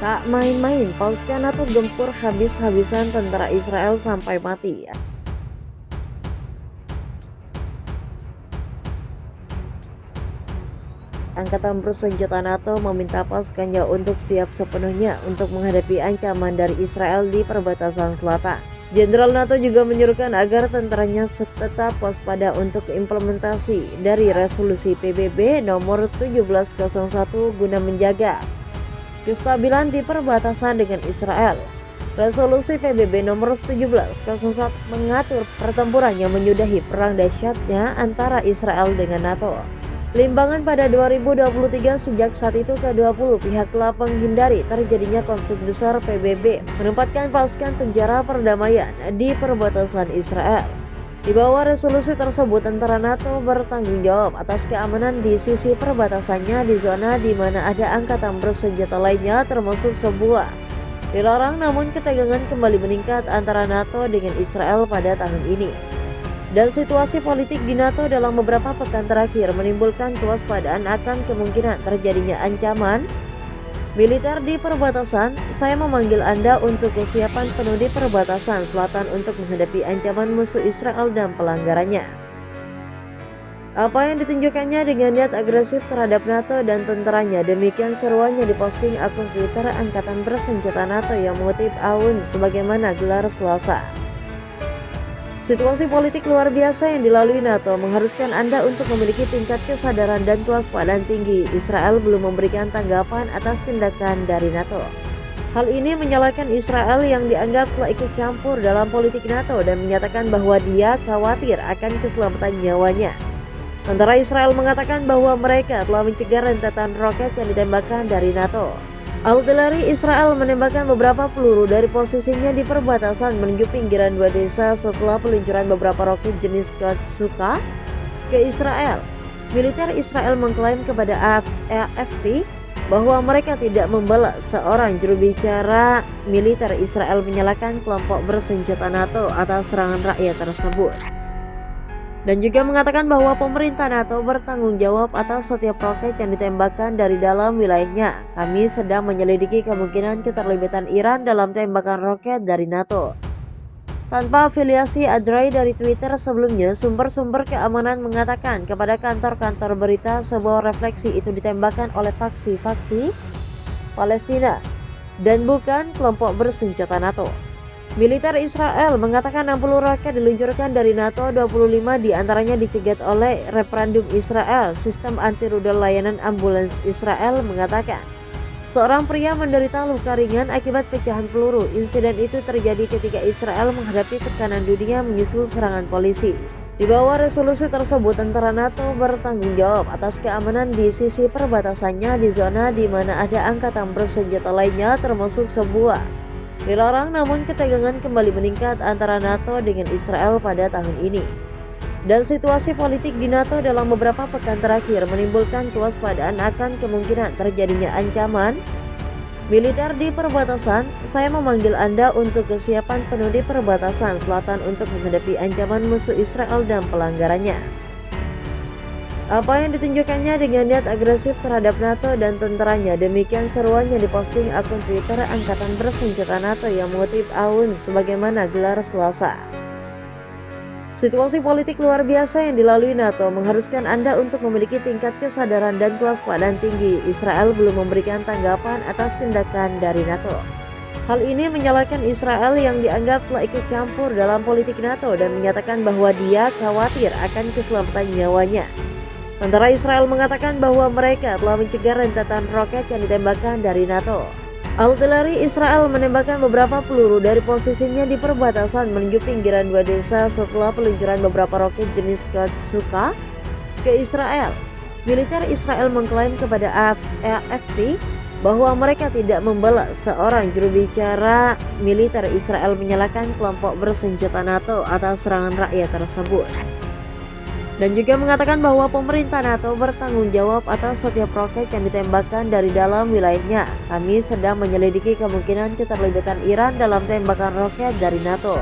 Tak main-main, Palestina NATO gempur habis-habisan tentara Israel sampai mati. Angkatan bersenjata NATO meminta pasukannya untuk siap sepenuhnya untuk menghadapi ancaman dari Israel di perbatasan selatan. Jenderal NATO juga menyuruhkan agar tentaranya tetap waspada untuk implementasi dari resolusi PBB nomor 1701 guna menjaga kestabilan di perbatasan dengan Israel. Resolusi PBB nomor 1701 mengatur pertempuran yang menyudahi perang dahsyatnya antara Israel dengan NATO. Limbangan pada 2023, sejak saat itu ke-20 pihak telah menghindari terjadinya konflik besar. PBB menempatkan pasukan penjara perdamaian di perbatasan Israel. Di bawah resolusi tersebut, tentara NATO bertanggung jawab atas keamanan di sisi perbatasannya di zona di mana ada angkatan bersenjata lainnya, termasuk sebuah dilarang, namun ketegangan kembali meningkat antara NATO dengan Israel pada tahun ini. Dan situasi politik di NATO dalam beberapa pekan terakhir menimbulkan kewaspadaan akan kemungkinan terjadinya ancaman militer di perbatasan. Saya memanggil Anda untuk kesiapan penuh di perbatasan selatan untuk menghadapi ancaman musuh Israel dan pelanggarannya. Apa yang ditunjukkannya dengan niat agresif terhadap NATO dan tentaranya. Demikian seruannya diposting akun Twitter Angkatan Bersenjata NATO yang mengutip AWUN sebagaimana gelar Selasa. Situasi politik luar biasa yang dilalui NATO mengharuskan Anda untuk memiliki tingkat kesadaran dan kewaspadaan tinggi. Israel belum memberikan tanggapan atas tindakan dari NATO. Hal ini menyalahkan Israel yang dianggap telah ikut campur dalam politik NATO dan menyatakan bahwa dia khawatir akan keselamatan nyawanya. Tentara Israel mengatakan bahwa mereka telah mencegah rentetan roket yang ditembakkan dari NATO. Artileri Israel menembakkan beberapa peluru dari posisinya di perbatasan menuju pinggiran dua desa setelah peluncuran beberapa roket jenis Qatsuka ke Israel. Militer Israel mengklaim kepada AFP bahwa mereka tidak membalas. Seorang juru bicara militer Israel menyalahkan kelompok bersenjata NATO atas serangan rakyat tersebut, dan juga mengatakan bahwa pemerintah NATO bertanggung jawab atas setiap roket yang ditembakkan dari dalam wilayahnya. Kami sedang menyelidiki kemungkinan keterlibatan Iran dalam tembakan roket dari NATO. Tanpa afiliasi, Adrai dari Twitter sebelumnya, sumber-sumber keamanan mengatakan kepada kantor-kantor berita sebuah refleksi itu ditembakkan oleh faksi-faksi Palestina dan bukan kelompok bersenjata NATO. Militer Israel mengatakan 60 roket diluncurkan dari NATO, 25 diantaranya dicegat oleh referendum Israel. Sistem anti-rudal layanan ambulans Israel mengatakan seorang pria menderita luka ringan akibat pecahan peluru. Insiden itu terjadi ketika Israel menghadapi tekanan dunia menyusul serangan polisi. Di bawah resolusi tersebut, tentara NATO bertanggung jawab atas keamanan di sisi perbatasannya di zona di mana ada angkatan bersenjata lainnya, termasuk sebuah dilarang, namun ketegangan kembali meningkat antara NATO dengan Israel pada tahun ini. Dan situasi politik di NATO dalam beberapa pekan terakhir menimbulkan kewaspadaan akan kemungkinan terjadinya ancaman militer di perbatasan. Saya memanggil Anda untuk kesiapan penuh di perbatasan selatan untuk menghadapi ancaman musuh Israel dan pelanggarannya. Apa yang ditunjukkannya dengan niat agresif terhadap NATO dan tentaranya. Demikian seruannya diposting akun Twitter Angkatan Bersenjata NATO yang mengutip AWUN sebagaimana gelar Selasa. Situasi politik luar biasa yang dilalui NATO mengharuskan Anda untuk memiliki tingkat kesadaran dan kewaspadaan tinggi. Israel belum memberikan tanggapan atas tindakan dari NATO. Hal ini menyalahkan Israel yang dianggap telah ikut campur dalam politik NATO dan menyatakan bahwa dia khawatir akan keselamatan nyawanya. Tentara Israel mengatakan bahwa mereka telah mencegah rentetan roket yang ditembakkan dari NATO. Artileri Israel menembakkan beberapa peluru dari posisinya di perbatasan menuju pinggiran dua desa setelah peluncuran beberapa roket jenis Qatsuka ke Israel. Militer Israel mengklaim kepada AFP bahwa mereka tidak membalas. Seorang juru bicara militer Israel menyalahkan kelompok bersenjata NATO atas serangan rakyat tersebut, dan juga mengatakan bahwa pemerintah NATO bertanggung jawab atas setiap roket yang ditembakkan dari dalam wilayahnya. Kami sedang menyelidiki kemungkinan keterlibatan Iran dalam tembakan roket dari NATO.